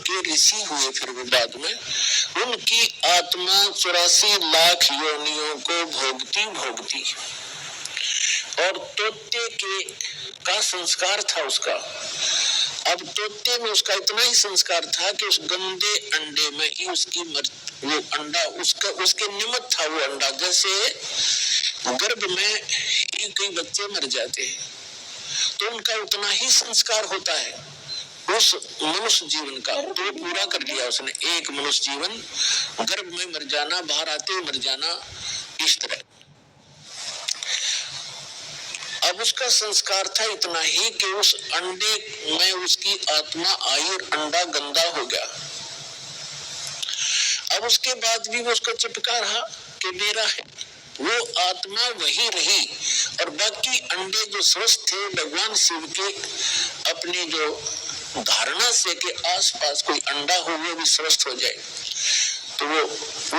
के ऋषि हुए, फिर वो बाद में उनकी आत्मा 84 लाख योनियों को भोगती भोगती, और तोते के का संस्कार था उसका। अब तोते में उसका इतना ही संस्कार था कि उस गंदे अंडे में ही उसकी वो अंडा उसके निमित्त था वो अंडा। जैसे गर्भ में ही कई बच्चे मर जाते हैं तो उनका उतना ही संस्कार होता है उस मनुष्य जीवन का। तो पूरा कर लिया उसने, एक मनुष्य जीवन गर्भ में मर जाना, बाहर आते ही मर जाना, इस तरह। अब उसका संस्कार था इतना ही कि उस अंडे में उसकी आत्मा आई और अंडा गंदा हो गया। अब उसके बाद भी वो उसको चिपका रहा कि मेरा है, वो आत्मा वही रही, और बाकी अंडे जो स्वस्थ थे भगवान शिव के अपनी जो धारणा से कि आसपास कोई अंडा हो वो भी स्वस्थ हो जाए, तो वो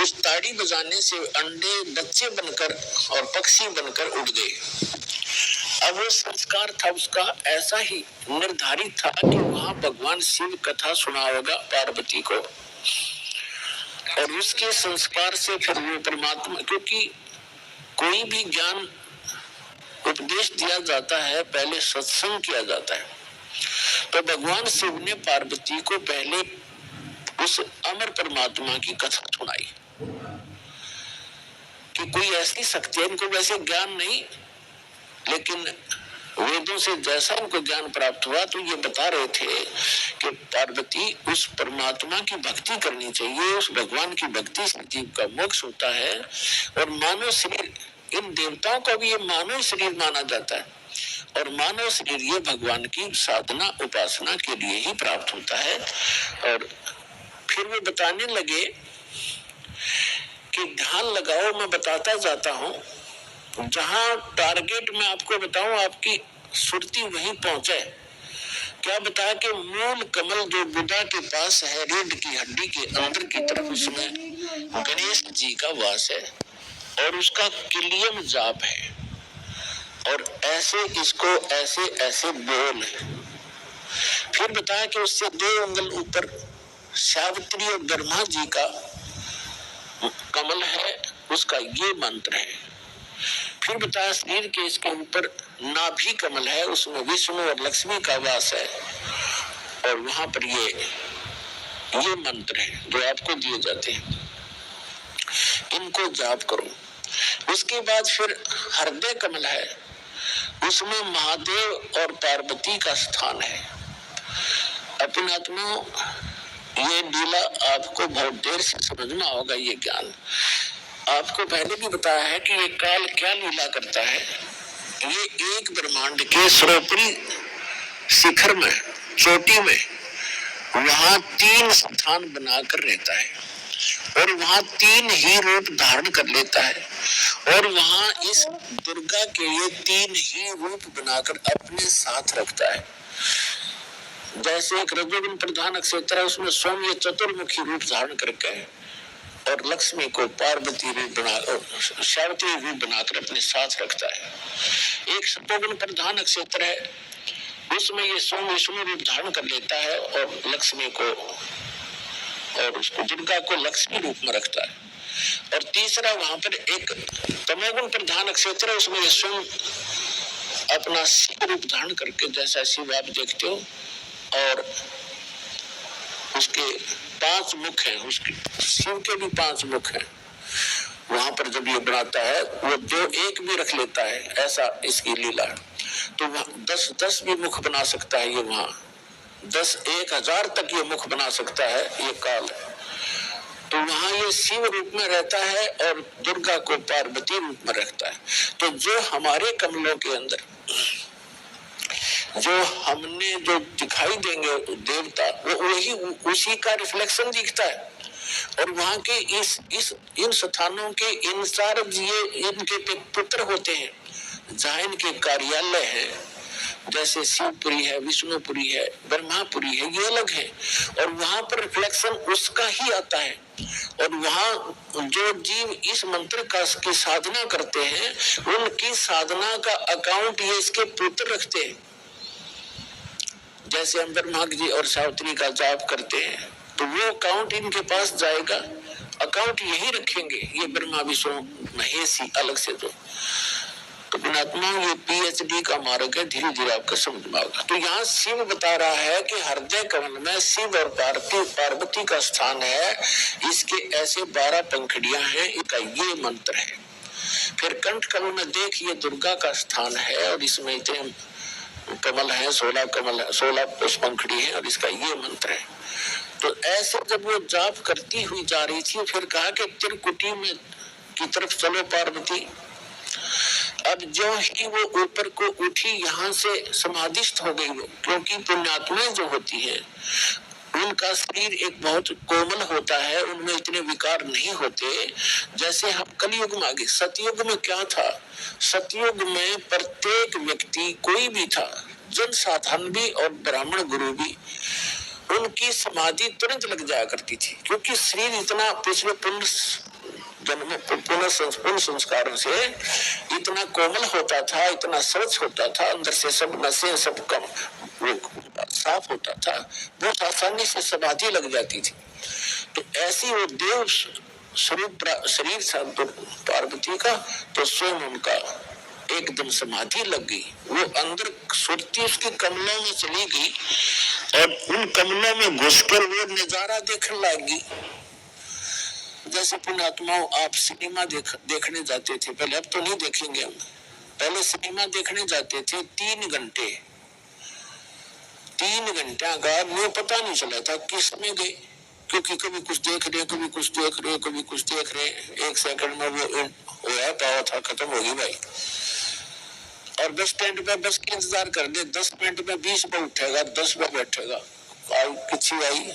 उस ताड़ी बजाने से अंडे बच्चे बनकर और पक्षी बनकर उड़ गए। अब वो संस्कार था उसका ऐसा ही निर्धारित था कि वहां भगवान शिव कथा सुना होगा पार्वती को, और उसके संस्कार से फिर वो परमात्मा, क्योंकि कोई भी ज्ञान उपदेश दिया जाता है पहले सत्संग किया जाता है, तो भगवान शिव ने पार्वती को पहले उस अमर परमात्मा की कथा सुनाई कि कोई ऐसी शक्ति है, इनको वैसे ज्ञान नहीं, लेकिन वेदों से जैसा उनको ज्ञान प्राप्त हुआ तो ये बता रहे थे कि पार्वती उस परमात्मा की भक्ति करनी चाहिए, उस भगवान की भक्ति से जीव का मोक्ष होता है। और मानव शरीर, इन देवताओं का भी ये मानव शरीर माना जाता है, और मानव शरीर ये भगवान की साधना उपासना के लिए ही प्राप्त होता है। और फिर वो बताने लगे कि ध्यान लगाओ, मैं बताता जाता हूँ, जहां टारगेट मैं आपको बताऊं आपकी सुरती वहीं पहुंचे। क्या बताया कि मूल कमल जो बुद्धा के पास है, रीढ़ की हड्डी के अंदर की तरफ, उसमें गणेश जी का वास है और उसका किलियम जाप है, और ऐसे इसको ऐसे ऐसे बोल है। फिर बताया कि उससे 2 अंगुल ऊपर सावित्री और ब्रह्मा जी का कमल है, उसका ये मंत्र है। फिर बताया शरीर के इसके ऊपर नाभि कमल है, उसमें विष्णु और लक्ष्मी का वास है, और वहां पर ये मंत्र है जो आपको दिए जाते हैं, इनको जाप करो। उसके बाद फिर हृदय कमल है, उसमें महादेव और पार्वती का स्थान है। अपने आत्मा ये लीला आपको बहुत देर से समझना होगा। ये ज्ञान आपको पहले भी बताया है कि ये काल क्या लीला करता है। ये एक ब्रह्मांड के सर्वोपरि शिखर में, चोटी में, वहां 3 स्थान बनाकर रहता है, और वहां 3 ही रूप धारण कर लेता है, और वहां इस दुर्गा के लिए 3 ही रूप बनाकर अपने साथ रखता है। जैसे एक रजोगुण प्रधान नक्षत्र है, उसमें स्वयं ये चतुर्मुखी रूप धारण करके और लक्ष्मी को पार्वती रूप बना, सावित्री रूप बनाकर अपने साथ रखता है। एक सतोगुण प्रधान नक्षत्र है, उसमें ये स्वयं विष्णु रूप धारण कर लेता है और लक्ष्मी को और उसको दुर्गा को लक्ष्मी रूप में रखता है। और तीसरा वहां पर एक तमोगुण प्रधान नक्षत्र है, उसमें ये स्वयं अपना शिव रूप धारण करके, जैसा शिव आप देखते हो, और उसके 5 मुख हैं, उसके शिव के भी 5 मुख हैं। वहां पर जब ये बनाता है वो 2 एक भी रख लेता है, ऐसा इसकी लीला है। तो 10 भी मुख बना सकता है ये, वहां 10,000 तक ये मुख बना सकता है, ये काल है। तो वहां ये शिव रूप में रहता है और दुर्गा को पार्वती रूप में रखता है। तो जो हमारे कमलों के अंदर जो हमने जो दिखाई देंगे देवता, वो वही उसी का रिफ्लेक्शन दिखता है। और वहां के इन स्थानों के इन सारे इनके पुत्र होते हैं, जहाँ इनके कार्यालय है, जैसे शिवपुरी है, विष्णुपुरी है, ब्रह्मापुरी है, ये अलग है, और वहां पर रिफ्लेक्शन उसका ही आता है। और वहां जो जीव इस मंत्र का की साधना करते हैं, उनकी साधना का अकाउंट ये इसके पुत्र रखते हैं। जैसे हम ब्रह्मा जी और सावित्री का जाप करते हैं तो वो अकाउंट इनके पास जाएगा, अकाउंट यही रखेंगे ये ब्रह्मा विष्णु महेश ही अलग से। तो पुण्यात्मा ये पीएचडी का मार्ग है, धीरे धीरे आपका समझ में आएगा। तो यहाँ शिव बता रहा है कि हृदय कमल में शिव और पार्वती का स्थान है, इसके ऐसे 12 पंखुड़ियां हैं, इसका ये मंत्र है। फिर कंठ कमल में देख ये दुर्गा का स्थान है और इसमें इतने कमल है, 16 कमल है, 16 पंखुड़ी है और इसका ये मंत्र है। तो ऐसे जब वो जाप करती हुई जा रही थी फिर कहा कि त्रिकुटी में की तरफ चलो पार्वती। अब जो ही वो ऊपर को उठी यहाँ से समाधिस्थ हो गई वो, क्योंकि पुण्यात्माएं जो होती है उनका शरीर एक बहुत कोमल होता है, उनमें इतने विकार नहीं होते जैसे हम कलयुग में आगे। सतयुग में क्या था, सतयुग में प्रत्येक व्यक्ति कोई भी था, जन साधारण भी और ब्राह्मण गुरु भी, उनकी समाधि तुरंत लग जाया करती थी, क्योंकि शरीर इतना पिछले पुण्य जन्म पुनः संस्कारों से इतना कोमल होता था, इतना स्वच्छ होता था, अंदर से सब नसें सब कम साफ होता था, बहुत आसानी से समाधि लग जाती थी। तो ऐसी वो देव स्वरूप शरीर था पार्वती का, तो स्वयं उनका एकदम समाधि लग गई। वो अंदर सुरती उसके कमलों में चली गई और उन कमलों में घुसकर वो नजारा देखने लगी। जैसे पुण्यात्माओं आप सिनेमा देखने जाते थे पहले, अब तो नहीं देखेंगे हम, पहले सिनेमा देखने जाते थे 3 घंटे, 3 घंटा का वो पता नहीं चला था किस में गए, क्योंकि कभी कुछ देख रहे, कभी कुछ देख रहे, कभी कुछ देख रहे, 1 सेकंड में वो पावा था खत्म होगी भाई। और बस स्टैंड पे बस के इंतजार कर दे, 10 मिनट में 20 पे उठेगा, 10 पे बैठेगा, आई किसी आई।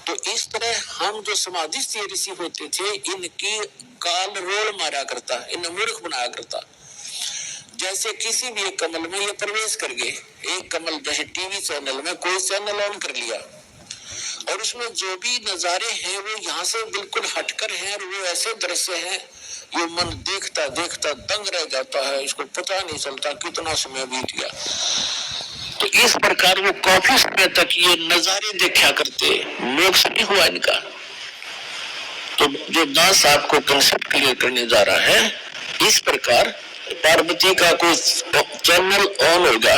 तो इस तरह हम जो समाधिस्थ ऋषि होते थे इनकी काल रोल मारा करता, इन्हें मूर्ख बनाया करता। जैसे किसी भी एक कमल में ये प्रवेश कर गए, एक कमल जैसे टीवी चैनल में कोई चैनल ऑन कर लिया और उसमें जो भी नजारे हैं वो यहाँ से बिल्कुल हटकर हैं और वो ऐसे दृश्य हैं ये मन देखता देखता दंग रह जाता है, इसको पता नहीं चलता कितना समय बीत गया। तो इस प्रकार वो काफी समय तक ये नजारे देखा करते, मोक्ष नहीं हुआ इनका। तो जो दास आपको कंसेप्ट क्लियर करने जा रहा है, इस प्रकार पार्वती का कोई चैनल ऑन होगा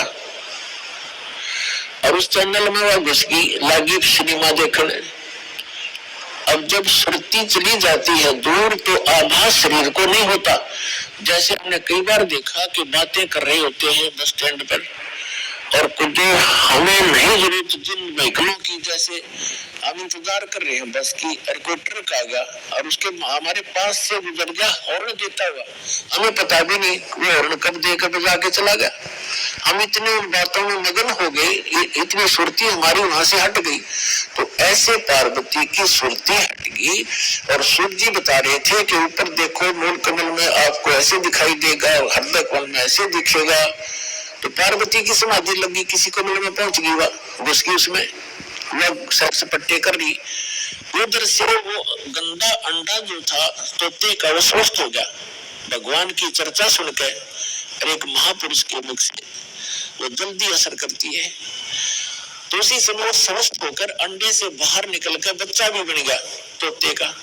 और उस चैनल में वह घुस गई, लागी सिनेमा देखने। अब जब श्रुति चली जाती है दूर तो आभास शरीर को नहीं होता। जैसे हमने कई बार देखा कि बातें कर रहे होते हैं बस स्टैंड पर और कुछ हमें नहीं जरूरत जिन व्हीकलों की, जैसे हम इंतजार कर रहे हैं बस की और कोई ट्रक आ गया और उसके हमारे पास से गुजर गया हॉर्न देता हुआ, हमें पता भी नहीं वो हॉर्न कब देकर बजा के चला गया। हम इतने उन बातों में मगन हो गए, इतनी सुरती हमारी वहां से हट गई। तो ऐसे पार्वती की सुरती हट गई और सूर्य जी बता रहे थे कि ऊपर देखो मूल कमल में आपको ऐसे दिखाई देगा, हृदय कमल में ऐसे दिखेगा। तो पार्वती की समाधि लगी, किसी कमल में पहुंच गई, वह घुस गई उसमें, वह सर से पट्टे कर रही। उधर से वो गंदा अंडा जो था तोते का वो स्वस्थ हो गया भगवान की चर्चा सुनकर, और एक महापुरुष के मुख से वो जल्दी असर करती है। तो उसी समय स्वस्थ होकर अंडे से बाहर निकलकर बच्चा भी बन गया तोते का।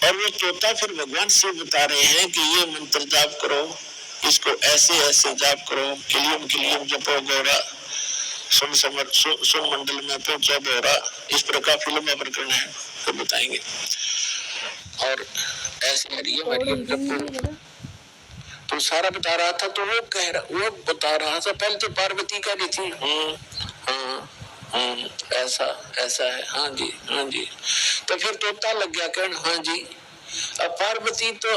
और वो तोता फिर भगवान से बता रहे हैं कि ये मंत्र जाप करो, इसको ऐसे ऐसे जाप करो, किलियम किलियम जपो गौरा, सुन मंडल में पहुंचा बोरा। इस प्रकार फिल्म में प्रकरण है तो बताएंगे। और ऐसे मरियम जपो तो सारा बता रहा था। तो वो बता रहा था पहले तो पार्वती का भी थी, ऐसा ऐसा है, हाँ जी हाँ जी। तो फिर तोता लग गया कहने हाँ जी। अब पार्वती तो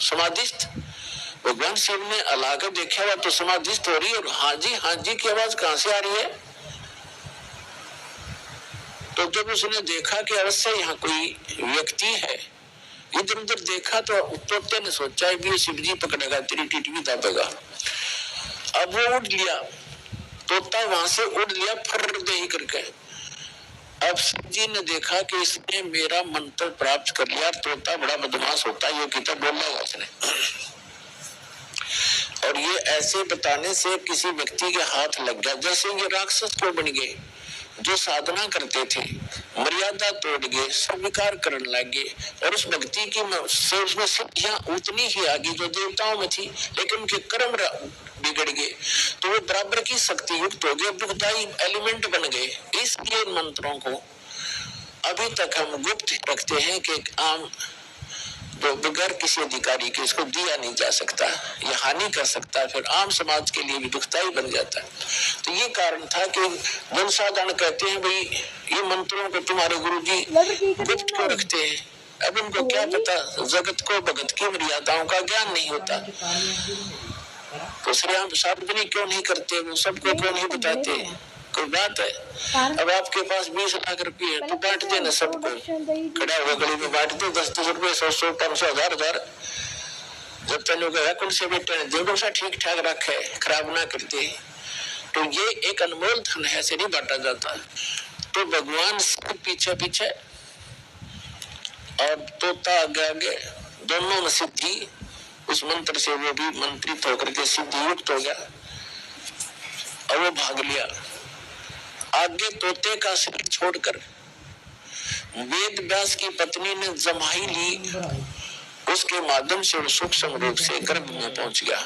समाधिस्थ, भगवान शिव ने अलाकर देखा हुआ तो समाधिस्थ हो रही और हाँ जी की आवाज कहां से आ रही है। तो जब उसने देखा कि अवश्य यहाँ कोई व्यक्ति है, इधर उधर देखा तो तोते ने सोचा भी शिव जी पकड़ेगा, तेरी टिटवी दाबेगा। अब वो उड़ लिया, तोता वहां से उड़ लिया फर दे ही करके। अब शिव जी ने देखा कि इसने मेरा मंत्र प्राप्त कर लिया। तोता बड़ा बदमाश होता है, ये किताब बोल रहा उसने। और ये ऐसे बताने से किसी व्यक्ति के हाथ लग गया, जैसे ये राक्षस को बन गए, जो साधना करते थे मर्यादा तोड़ गए, स्वीकार करने लगे, और उस भक्ति की से उसमें सिद्धियां उतनी ही आ गई जो देवताओं में थी, लेकिन उनके कर्म बिगड़ गए, तो वो बराबर की शक्ति युक्त हो गए, दुखदायी एलिमेंट बन गए। इसलिए मंत्रों को अभी तक हम गुप्त रखते हैं कि आम जो बगैर किसी अधिकारी के इसको दिया नहीं जा सकता, ये हानि कर सकता है, फिर आम समाज के लिए भी दुखदायी बन जाता है। तो ये कारण था कि जनसाधारण कहते हैं भाई ये मंत्रों को तुम्हारे गुरुजी गुप्त क्यों रखते हैं। अब उनको क्या पता, जगत को भगत की मर्यादाओं का ज्ञान नहीं होता, तो सार्वजनिक क्यों नहीं करते, वो सबको क्यों नहीं बताते, कोई बात है। अब आपके पास 20 लाख रुपए है तो बांट देना सबको, खड़ा हुआ गली में बांट दो, 10-10 रुपए, 100-100, 500, 1000-1000, जब तक लोग कुल से बेटे देखो सा ठीक ठाक रखे, खराब ना करते। तो ये एक अनमोल धन है, से नहीं बांटा जाता। तो भगवान सब पीछे पीछे और तोता आगे आगे, दोनों में सिद्धि, उस मंत्र से वो भी मंत्रित होकर के सिद्धि युक्त हो गया और वो भाग लिया। आगे तोते का शरीर छोड़कर वेद व्यास की पत्नी ने जमाई ली, उसके माध्यम से वो सूक्ष्म रूप से गर्भ में पहुंच गया,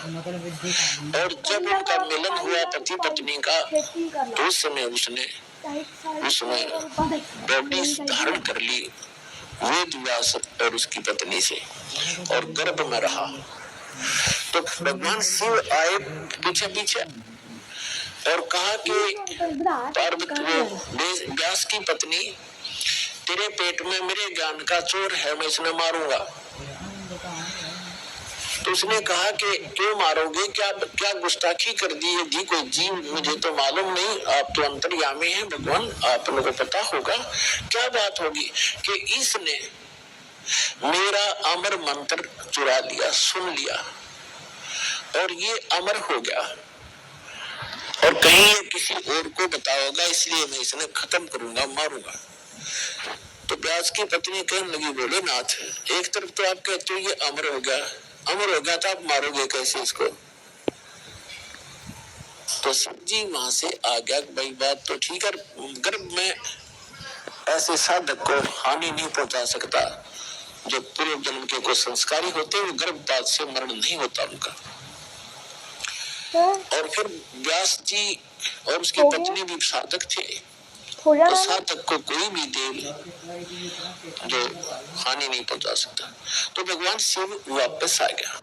और जब उनका मिलन हुआ पति पत्नी का, तो उस समय उसने बॉडी धारण कर ली वेद व्यास और उसकी पत्नी से, और गर्भ में रहा। तो भगवान शिव आए पीछे पीछे और कहा कि पार्वती व्यास की पत्नी, तेरे पेट में मेरे ज्ञान का चोर है, मैं इसने मारूंगा। तो उसने कहा कि क्यों मारोगे, क्या गुस्ताखी कर दी है दी कोई जीव, मुझे तो मालूम नहीं, आप तो अंतर्यामी हैं भगवान, आप लोगों को पता होगा क्या बात होगी कि इसने मेरा अमर मंत्र चुरा लिया, सुन लिया, और ये अमर हो गया, और कहीं ये किसी और को बताओगा, इसलिए मैं इसने खत्म करूंगा, मारूंगा। तो व्यास की पत्नी कहने लगी, बोले नाथ, एक तरफ तो आप कहते हो ये अमर हो गया, अमर हो गया तो आप मारोगे कैसे इसको। तो शिव जी वहां से आ गया, भाई बात तो ठीक है, गर्भ में ऐसे साधक को हानि नहीं पहुंचा सकता, जो पूर्व जन्म के को संस्कारी होते हैं, वो गर्भपात से मरण नहीं होता उनका। और फिर व्यास जी और उसकी पत्नी भी साधक थे, तो साधक को कोई भी देव जो हानि नहीं पहुंचा सकता। तो भगवान शिव वापस आ गया।